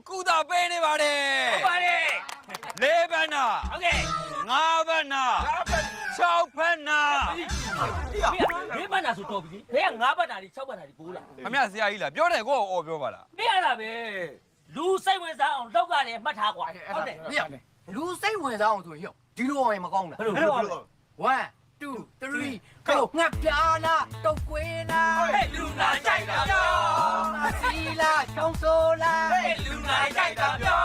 ကုသပေးနေပါတယ်ဟုတ်ပါတယ်၄ဘက်နာ ဟုတ်ကဲ့၅ဘက်နာ6ဘက်နာ ၄ဘက်နာဆိုတော့ပြီဘယ်က၅ဘက်နာတွေ6ဘက်နာတွေပိုးလာ ခမရဆရာကြီးလားပြောတယ်ကိုယ့်အော်ပြောပါလား မရတာပဲလူစိတ်ဝင်စားအောင်လောက်ကလည်းမှတ်ထားကွာဟုတ်တယ် မရလူစိတ်ဝင်စားအောင်ဆိုရင်ဒီလိုရင်မကောင်းဘူးလား ဘယ်လို 1 2 3 go ငါပြာနာတုတ်ကွေးနာ ဟဲ့လူနာကြိုက်တာပြော စီလာချောင်းဆိုလာ ဟဲ့လူနာကြိုက်တာပြော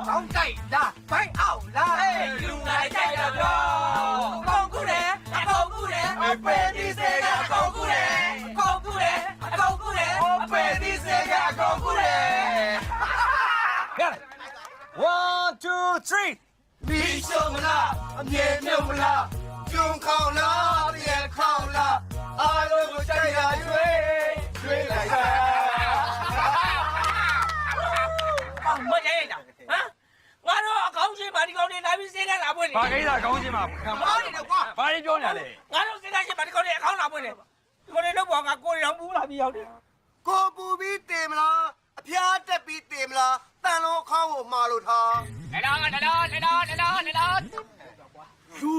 ချောင်းကြိုက်လာဘိုင်းအောင်လာ ဟဲ့လူနာကြိုက်တာပြောကောင်းကူတယ်အကောင်းကူတယ်အပေဒီစေကအကောင်းကူတယ်ကောင်းကူတယ်အကောင်းကူတယ်အပေဒီစေကအကောင်းကူတယ် 1 2 3ဒီရှုံမလားအမြဲမြုပ်မလားကျုံခေါင်လားတည်းခေါင်လားအားလုံးကိုကြိုက်ရရွေးလိုက်တာမကြိုက်တာဟမ်ငါတို့အကောင်းချင်းပါဒီကောင်းနေလာပြီးစေးလာပွင့်နေ ဘာကိစ္စကောင်းချင်းမှာ ဘာနေလဲကွာ ဘာတွေပြောနေလဲ ငါတို့စေးလာချင်းပါဒီကောင်းနေအကောင်းလာပွင့်နေဒီကောင်းနေတော့ဘောကကိုရီအောင်ပူလာပြီးရောက်တယ် ကိုပူပြီးတင်မလားအဖျားတက်ပြီးတင်မလားတန်လုံးခေါင်းကိုမှာလို့ထား လူ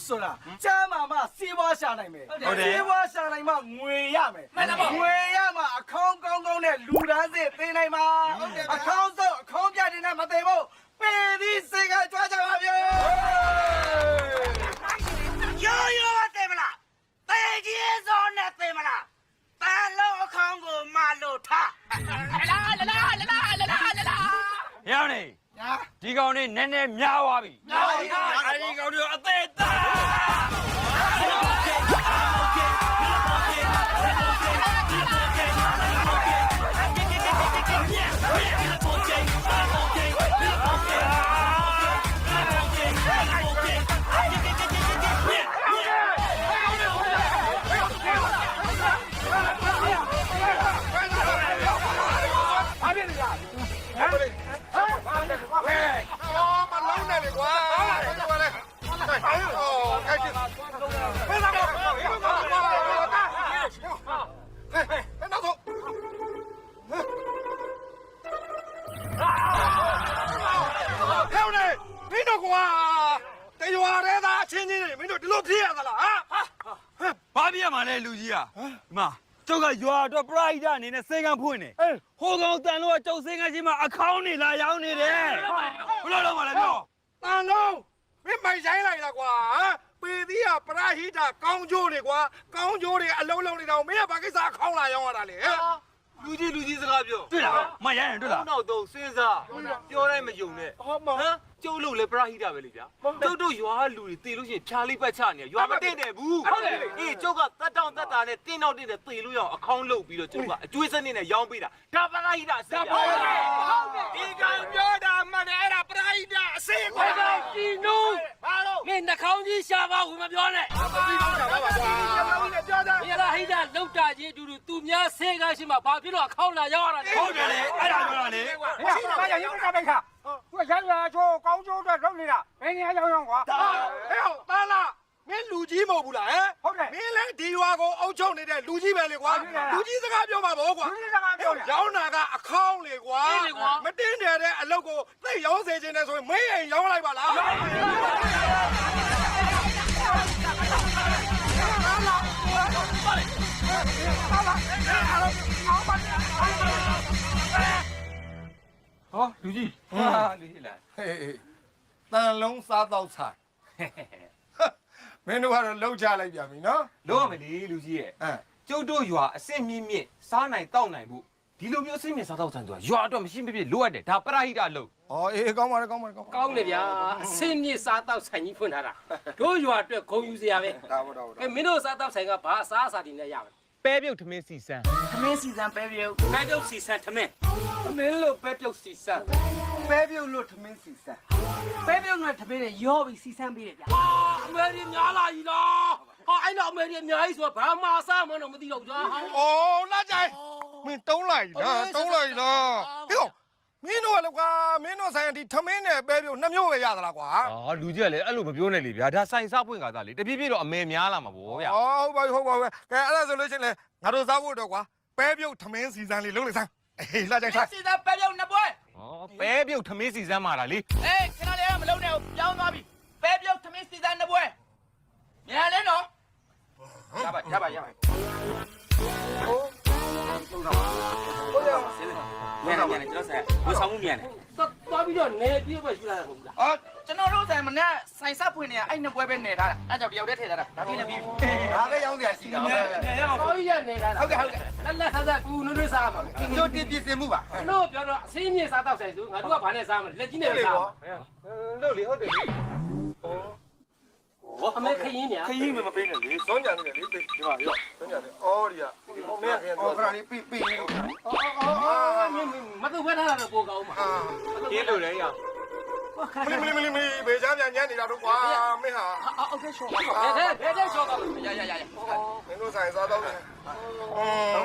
ဆိုတာကျမ်းမာမှစေးပွားရှာနိုင်မယ်စေးပွားရှာနိုင်မှငွေရမယ်ငွေရမှအခေါင်းကောင်းကောင်းနဲ့လူတန်းစစ်သိနိုင်မှာအခေါင်းစုပ်အခေါင်းပြတင်နဲ့မသိဘူးပေသည်စေကကြွားကြပါဗျာ ရိုးတယ်မလားတေကြီးစောနဲ့သိမလားတန်လုံးအခေါင်းကိုမလို့ထားလာရောင်းနေဒီကောင်နေနည်းနည်းများသွားပြီအဲဒီကောင်တွေအသေးသားဘာပြရမှာလဲလူကြီးอ่ะဒီမှာကျုပ်ကရွာတော့ပရိုက်တာအနေနဲ့စေကံဖွင့်နေဟိုကောင်တန်လို့ကကျုပ်စေကံရှိမှအခေါင်းနေလာရောက်နေတယ်ဘယ်လိုလုပ်မှာလဲပြော တန်လုံးမင်းမိုက်ဆိုင်လိုက်လားကွာပေသီးကပရဟိတကောင်းကျိုးတွေကွာကောင်းကျိုးတွေအလုံးလုံးနေတော့မင်းကဘာကိစ္စခေါင်းလာရောက်ရတာလေလူကြီးစကားပြော တွေ့လားမရရင်တွေ့လား နောက်တော့စဉ်းစားပြောတိုင်းမယုံနဲ့ဟမ်ကျုပ်လို့လေပရဟိတပဲလေဗျာကျုပ်တို့ရွာလူတွေတေလို့ရှိရင်ဖြာလေးပတ်ချနေရွာမတင်တယ်ဘူးအေးကျုပ်ကတတ်တောင်းတတ်တာနဲ့တင်းတော့တင်းတယ်တေလို့ရအောင်အခေါင်းလုတ်ပြီးတော့ကျုပ်ကအကျွေးစနစ်နဲ့ရောင်းပေးတာဒါပရဟိတအစစ်ဗျာဒီကောင်ပြောတာမှန်တယ်အဲ့ဒါပရိုက်တာအစေးကိုဒီနူးဘာလို့မင်းနှာခေါင်းကြီးရှာပါဘူးမပြောနဲ့ ပြီးတော့တာပါကွာပြောတာ မရဟိတလောက်တာကြီးအတူတူသူများဆေးကားရှိမှဘာဖြစ်လို့အခေါင်းလာရောက်ရတာလဲ ဟုတ်တယ်လေအဲ့ဒါပြောတာလေ ဘာကြောင့်ရုပ်ကပိတ်ခါသူကရရချိုးကောင်းချိုးအတွက်လုပ်နေတာဘယ်နေရာရောက်ရောက်ကွာ ဟဲ့တန်လားမင်းလူကြီးမဟုတ်ဘူးလားဟမ် ဟုတ်တယ် မင်းလည်းဒီရွာကိုအုပ်ချုပ်နေတဲ့လူကြီးပဲလေကွာလူကြီးစကားပြောမှာပေါ့ကွာ လူကြီးစကားပြောနေ ရောင်းတာကအခေါင်းလေကွာမတင်းတယ်တဲ့အလုပ်ကိုသိရောင်းစေခြင်းနဲ့ဆိုရင်မင်းအိမ်ရောင်းလိုက်ပါလားဟောလူကြီးဟာလူကြီးလား ဟေးတန်လုံးစားတော့ဆိုင်မင်းတို့ကတော့လှုပ်ချလိုက်ပြန်ပြီနော် လုံးဝမလီလူကြီးရဲ့ကျုပ်တို့ရွာအစစ်မြင့်မြင့်စားနိုင်တောက်နိုင်ဖို့ဒီလိုမျိုးအစစ်မြင့်စားတော့ဆန်ဆိုတာရွာတော့မရှိမဖြစ်လိုအပ်တယ်ဒါပရဟိတလို့ ။အော်အေးကောင်းပါလေကောင်းပါလေကောင်းပါ ကောင်းတယ်ဗျာအစင်းမြစ်စားတော့ဆိုင်ကြီးဖွင့်ထားတာတို့ရွာအတွက်ဂုံယူစရာပဲ ။ဒါပါတော့ ကဲမင်းတို့စားတော့ဆိုင်ကဘာအစားအစာတွေနဲ့ရမလဲ ပဲပြုတ်ထမင်းစီစမ်း ပဲပြုတ်စီဆန်ထမင်း မင်းလို့ပဲပြုတ်စီစမ်း ပဲပြုတ်လို့ထမင်းစီစမ်းပဲပြုတ်နဲ့ထမင်းနဲ့ရောပြီးစီစမ်းပေးတယ်ဗျာ ဟာအမေရိများလာကြီးလားဟာအဲ့တော့အမေရိအများကြီးဆိုတော့ဘာမှအစားမလို့မသိတော့ကြာ ။အော်လာကြိုင်မင်းတုံးလိုက်လားတုံးလိုက်လား။ဟေ့မင်းတို့ကလည်းကွာမင်းတို့ဆိုင်ဒီထမင်းနဲ့ပဲပြုတ်နှစ်မျိုးပဲရသလားကွာ အာလူကြီးကလည်းအဲ့လိုမပြောနဲ့လေဗျာဒါဆိုင်စားပွင့်ကစားလေတပြည့်ပြည့်တော့အမေများလာမှာဗောဗျာ ။အော်ဟုတ်ပါပြီ။ကဲအဲ့ဒါဆိုလို့ချင်းလေငါတို့စားဖို့တော့ကွာပဲပြုတ်ထမင်းစီစံလေးလုံးလိုက်စမ်း။အေးလာကြိုင်ထိုင် စီသားပဲပြုတ်နှစ်ပွဲ ဩ ပဲပြုတ်ထမင်းစီစမ်းမာတာလေ အေးကျွန်တော်လည်းမလုံးနဲ့ပြောင်းသွားပြီပဲပြုတ်သမီးစီစံနှစ်ပွဲမြန်လဲနော်ရပါမြန်မြန်ကျွန်တော်ဆက်ဝဆောင်မှုမြန်တယ် သွားပြီးတော့နေပြည့်ပဲရှိလာတာမဟုတ်လား အော်ကျွန်တော်တို့ဆိုင်မနဲ့ဆိုင်ဆက်ဖွင့်နေအဲ့နှစ်ပွဲပဲနေထားတာအဲ့ကြောင့်တယောက်တည်းထည့်ထားတာဒါပြီးလည်းပြီးပြီ ဒါပဲရောင်းစရာရှိတာ နေရအောင်သွားပြီးရနေတာ ဟုတ်ကဲ့ လက်ဆာကူနွေးစားမှာ တို့တင်ပြစင်မှုပါ တို့ပြောတော့အစင်းမြင့်စားတော့ဆိုင်သူငါတို့ကဘာနဲ့စားမလဲလက်ကြီးနဲ့စားမှာ လို့လေဟုတ်တယ်လေ အမေခရင်ညာ ခကြီးမပေးနဲ့လေစောင်းကြနေတယ်လေဒီမှာရောစောင်းကြတယ်အော်ဒီကဟိုမင်းခင် အော် တော့ ခရာလေးပြီးပြီးလို့ အော်မတူဘဲထားတာတော့ပိုကောင်းမှာ ကျင်းလို့လေရ မလီဘေးချမ်းပြန်ညံ့နေတာတော့ကွာမင်းဟာ အော်ကဲရှော့ ဘယ်တဲ့ချောတော့ ရမင်းတို့ဆိုင်စားတော့တယ်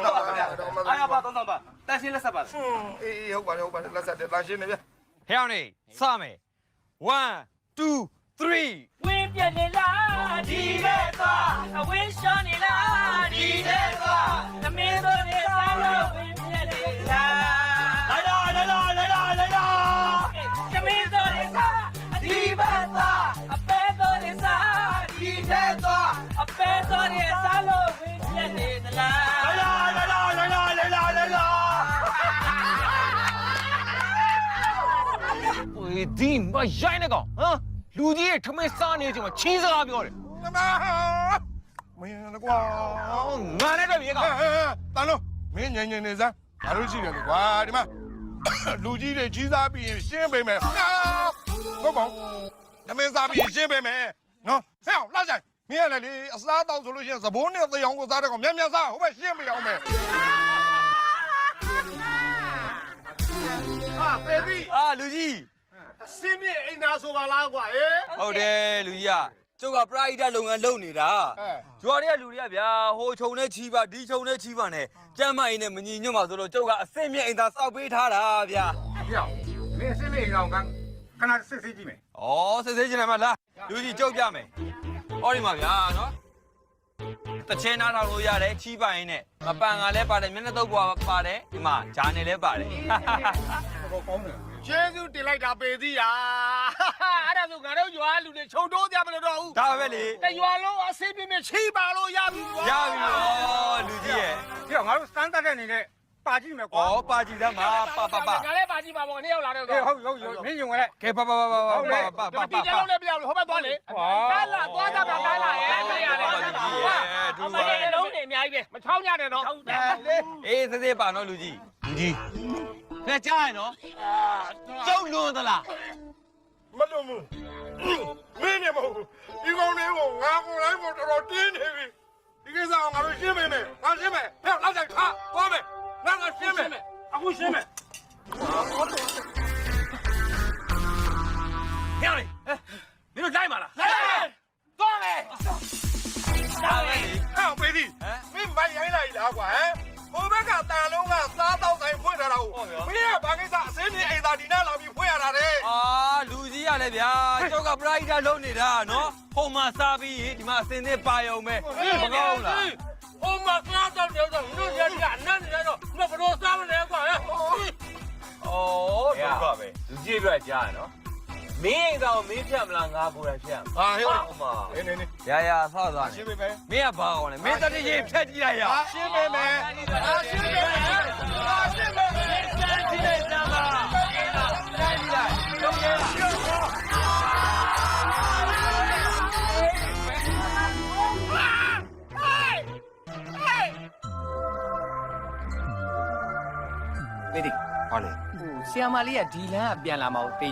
တော့ပါခင်ဗျာအားရပါတော့ပါတန်ရှင်းလက်ဆက်ပါ အေးဟုတ်ပါတယ်လက်ဆက်တယ်တန်ရှင်းနေပြ ဟဲ့အောင်နေစမယ်1 2 3 ဝင်းပြနေလားဒီပဲသွားအဝင်းရှောင်းနေလားဒီပဲသွားသမင်းတို့နေစားလို့ဝင်းပြနေလားလာသမင်းတို့နေစားဒီပဲသွားအပဲတို့နေစားဒီပဲသွားအပဲတို့နေစားလို့ဝင်းပြနေသလားဝေဒီမရိုင်းနေကောင်ဟမ်လူကြီးရဲ့ထမင်းစားနေတဲ့အချိန်မှာချင်းစကားပြောတယ် မင်းကွာ ငါနဲ့တော့ပြေကောင် တန်လို့မင်းညင်နေစမ်းဘာလို့ရှိတယ်ကွာဒီမှာလူကြီးတွေကြီးစားပြီးရင်ရှင်းပေးမယ်ဟုတ်ပါဘူးမင်းစားပြီးရှင်းပေးမယ်နော်ဟဲ့လာကြမင်းလည်းလေအစားတောက်ဆိုလို့ရှိရင်သဘိုးနဲ့သေအောင်ကိုစားတဲ့ကောင်မြန်စားဟိုဘက်ရှင်းပေးအောင်မယ်ဟာပေပြီ အာလူကြီး စင်းမြေအိမ်သားဆိုပါလားကွာဟဲ့ ဟုတ်တယ်လူကြီးကကျုပ်ကပရိုက်တာလုပ်ငန်းလုပ်နေတာကျွာတွေကလူတွေကဗျာဟိုခြုံနဲ့ချီပါဒီခြုံနဲ့ချီပါနဲ့ကျမ်းမကြီးနဲ့မညီညွတ်ပါဆိုတော့ကျုပ်ကအစ်စ်မြင့်အိမ်သားစောက်ပေးထားတာဗျာ ပြောမင်းစင်းမြေအိမ်ကောင်ခဏစစ်စစ်ကြည့်မယ် ဩစစ်စစ်ကျင်တယ်မလားလူကြီးကျုပ်ပြမယ်ဟောဒီမှာဗျာနော်တချင်းနားထောင်လို့ရတယ်ချီပါရင်နဲ့မပန်ကလည်းပါတယ်မျက်နှာတုပ်ပွားပါတယ်ဒီမှာဂျာနယ်လည်းပါတယ် တော့ကောင်းတယ် ကျေးဇူးတင်လိုက်တာပေသေးတာအဲ့ဒါဆိုငါတို့ရွာလူတွေခြုံတိုးကြမလို့တော့ဘူး ဒါပဲလေ တရွာလုံးအစိမ့်ပြင်းပြင်းချိပါလို့ရပြီ ရပြီရောလူကြီးရဲ့ ပြောငါတို့စမ်းတတ်တဲ့အနေနဲ့ပါကြည့်မယ်ကွာ ဩပါကြည့်သမ်းပါပါ ငါလည်းပါကြည့်ပါပေါ့နေ့ရောက်လာတော့ ဟုတ်မင်းညုံလဲ ကဲပါ ဒီကြလုံးလည်းပြလို့ဟိုဘက်သွားလေကားလာသွားကြပါကားလာရဲ့မရလေ အမလေးလုံးနေအများကြီးပဲ မချောင်းကြနဲ့တော့ အေးစစ်စစ်ပါနော်လူကြီး ခက်ကြားရနော်ကျုပ်လွန်သလား မလို့ဘူးမင်းနေမဟုတ်ဒီကောင်လေးကိုငါကိုယ်တိုင်းကိုတော်တော်တင်းနေပြီဒီကိစ္စကိုငါတို့ရှင်းပေးမယ်ငါရှင်းမယ်ဟဲ့လောက်ကြထားသွားမယ်ငါရှင်းမယ်အခုရှင်းမယ် ဟဲ့လေမင်းတို့လိုက်ပါလား သွားမယ် ဒါပဲလေ ဟဲ့ပေးသည်မင်းမိုက်ရိုင်းလိုက်လားကွာဟိုဘက်ကတန်လုံးကစားတော့ဆိုင်ဖွင့်ထားတာကိုမင်းကဘာကိစ္စအစင်းနေအိမ်သာဒီနေ့လာပြီးဖွင့်ရတာလေ အာလူကြီးရလဲဗျာကျောက်ကပရိုက်တာလုံးနေတာနော်ဟိုမှာစားပြီးဒီမှာအစင်သစ်ပါယုံပဲမကောင်းလား ဟိုမှာစားတော့တယ်တော့တို့ရကအနမ်းနေတော့မဘလို့စားမလဲကွာဟဲ့ ဩဒုက္ခပဲ လူကြီးပြကြားရနော်မင်းအိမ်သားကိုမင်းဖြတ်မလားငါကိုယ်တိုင်ဖြတ် ဟာဟဲ့ ဟုတ်မှာ နေ ရဆောက်သွား ရှင်းပေးမယ် မင်းကဘာကောင်းလဲမင်းတတိချင်းဖြတ်ကြည့်လိုက်ရ ရှင်းပေးမယ်ရှင်းပေးမယ်ရှင်းပေးမယ် ဒီနေ့စမ်းပါတိုင်းလိုက်တော့ရ ပေသေး ဟောလေ ဆီယမ်မာလေးကဒီလမ်းကပြန်လာမှာကို